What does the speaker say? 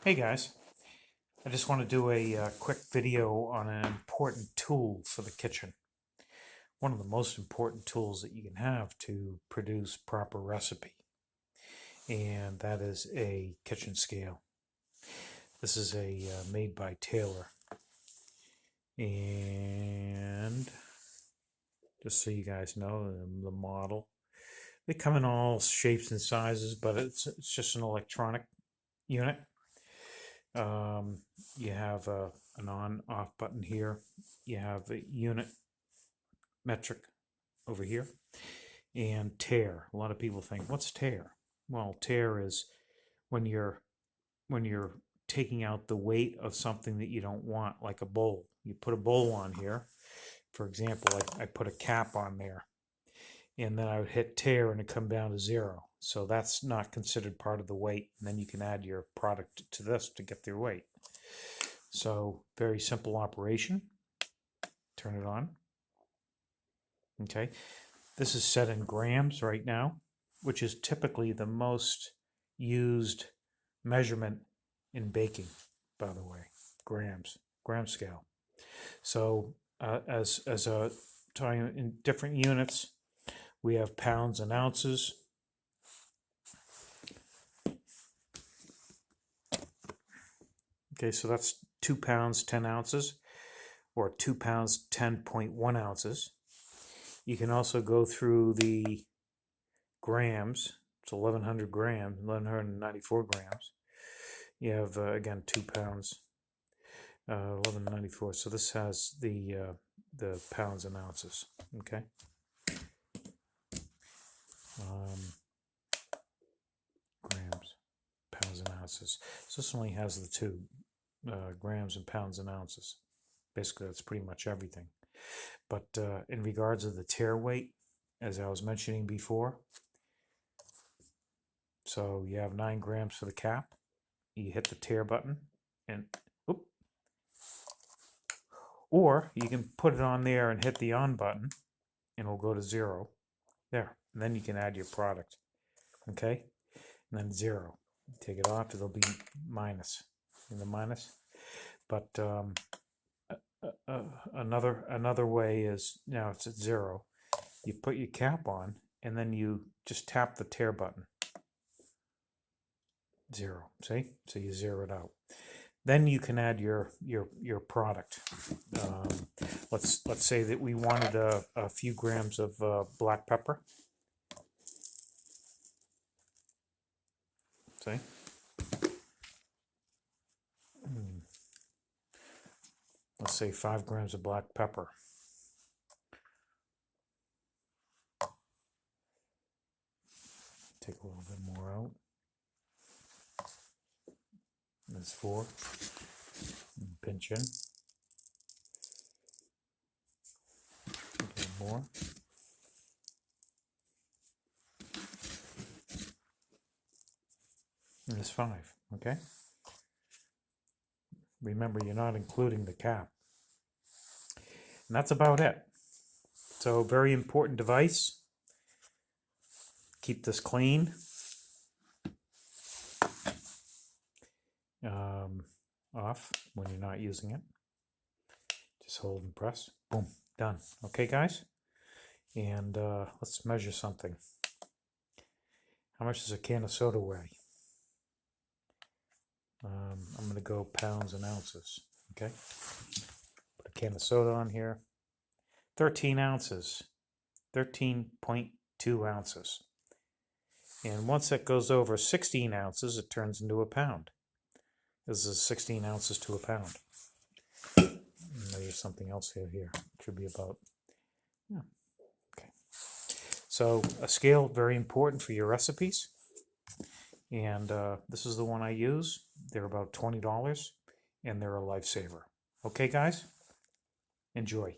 Hey guys, I just want to do a quick video on an important tool for the kitchen. One of the most important tools that you can have to produce proper recipe, and that is a kitchen scale. This is a made by Taylor, and just so you guys know the model. They come in all shapes and sizes, but it's just an electronic unit. You have an on-off button here. You have a unit metric over here, and tare. A lot of people think, what's tare? Well, tare is when you're taking out the weight of something that you don't want, like a bowl. You put a bowl on here. For example, I put a cap on there, and then I would hit tare and it come down to 0. So that's not considered part of the weight. And then you can add your product to this to get their weight. So very simple operation. Turn it on. Okay. This is set in grams right now, which is typically the most used measurement in baking, by the way. Gram scale. So as a talking in different units, we have pounds and ounces. Okay, so that's 2 pounds, 10 ounces, or 2 pounds, 10.1 ounces. You can also go through the grams. It's 1,100 grams, 1,194 grams. You have, again, 2 pounds, 1,194. So this has the pounds and ounces, okay? Grams, pounds and ounces. So this only has the 2 grams and pounds and ounces. Basically, that's pretty much everything. But in regards to the tare weight, as I was mentioning before, so you have 9 grams for the cap. You hit the tare button, and whoop. Or you can put it on there and hit the on button, and it'll go to 0. There, and then you can add your product. Okay, and then 0. Take it off; it'll be minus. In the minus, but another way is now it's at 0. You put your cap on, and then you just tap the tare button. 0. See? So you zero it out. Then you can add your product. Let's say that we wanted a few grams of black pepper. See? Let's say 5 grams of black pepper. Take a little bit more out. There's 4. And pinch in. A little more. And there's 5. Okay? Remember, you're not including the cap. And that's about it. So, very important device. Keep this clean. Off when you're not using it. Just hold and press. Boom. Done. Okay, guys? And let's measure something. How much does a can of soda weigh? I'm going to go pounds and ounces. Okay? Put a can of soda on here. 13 ounces. 13.2 ounces. And once it goes over 16 ounces, it turns into a pound. This is 16 ounces to a pound. There's something else here. It should be about, yeah. Okay. So a scale, very important for your recipes. And this is the one I use. They're about $20, and they're a lifesaver. Okay, guys? Enjoy.